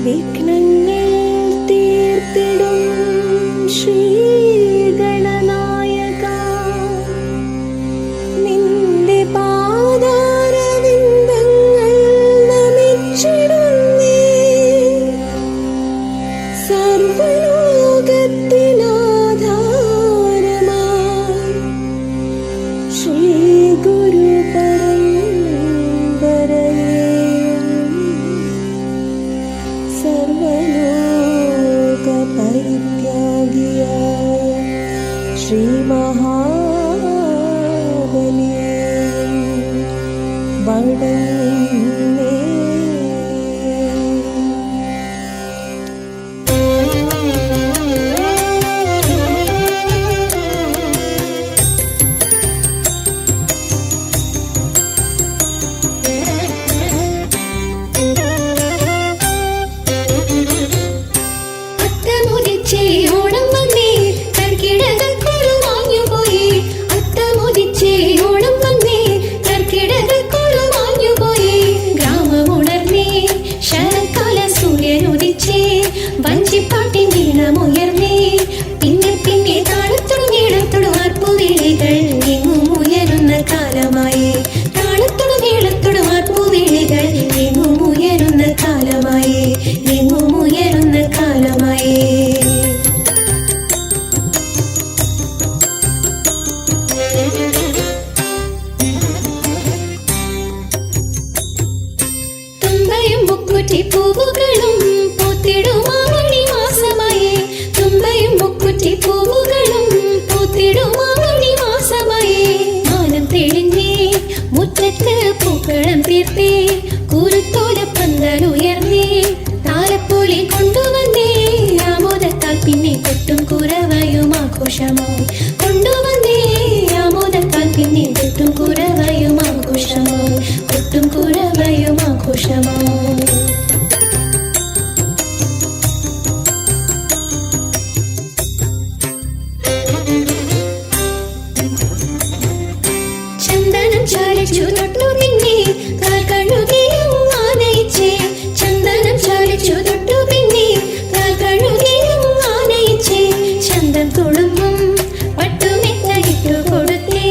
വിഘ്നങ്ങൾ തീർത്തിടും ശ്രീഗണനായക നിന്റെ പാദാരവിന്ദങ്ങൾ നമിച്ചിടുന്നേ സർവ്വലോകത്തിനാധാരമായി ശ്രീ ഗുരു സർവലോക പരിത്യാഗിയായ ശ്രീ മഹാബലിയെ വണങ്ങുന്നേ. പൂവുകളും പൂത്തിടുമാമണി മാസമായേ തുമ്പയും മുക്കുറ്റി പൂവുകളും പൂത്തിടുമാമണി മാസമായേ മാനം തെളിഞ്ഞേ മുറ്റത്ത് പൂക്കളം തീർത്തേ കുരുത്തോല പന്തലുയർന്നേ താലപ്പൊലി കൊണ്ടുവന്നേ ആമോദത്താൽ പിന്നെ കൊട്ടും കുറവയും ആഘോഷമായി കൊണ്ടുവന്നേ ആമോദത്താൽ പിന്നെ കൊട്ടും കുറവയും ആഘോഷമായി കൊട്ടും കുറവയും ആഘോഷമായി. ചാലിച്ചു തൊട്ടു പിന്നെ കാൽ കഴുകിയും ആനയിച്ചേ ചന്ദനം ചാലിച്ചു തൊട്ടു പിന്നെ കാൽ കഴുകിയും ആനയിച്ചേ ചന്തം തുളുമ്പും പട്ടുമെത്തയിട്ടു കൊടുത്തേ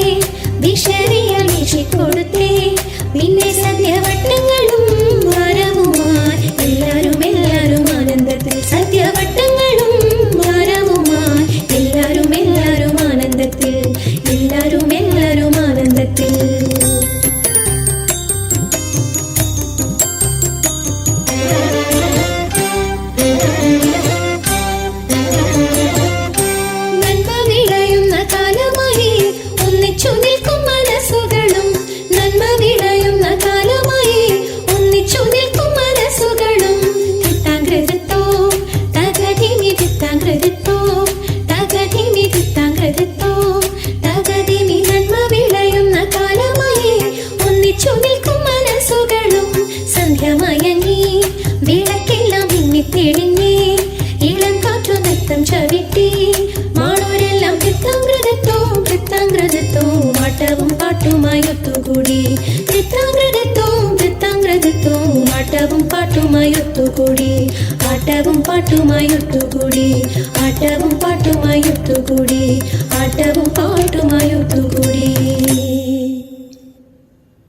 വിഷറിയാൽ വീശിക്കൊടുത്തേ പിന്നെ സദ്യവട്ടങ്ങളും ഭാരവുമായി എല്ലാരും ആനന്ദത്തിൽ സദ്യവട്ടങ്ങളും ഭാരവുമായി എല്ലാരും ആനന്ദത്തിൽ എല്ലാരും ആനന്ദത്തിൽ. സന്ധ്യമയങ്ങി വിളക്കെല്ലാം മിന്നിത്തെളിഞ്ഞേ ഇളം കാറ്റു നൃത്തം ചവിട്ടി മാളൂരെല്ലാം വൃത്താംഗ്രതത്തോ ആട്ടവും പാട്ടുമായി ഒത്തുകൂടി വൃത്താംഗ്രതത്തോ ആട്ടവും പാട്ടുമായി ഒത്തുകൂടി ആട്ടവും പാട്ടുമായി ഒത്തുകൂടി ആട്ടവും പാട്ടുമായി ഒത്തുകൂടി ആട്ടവും പാട്ടുമായി ഒത്തുകൂടി.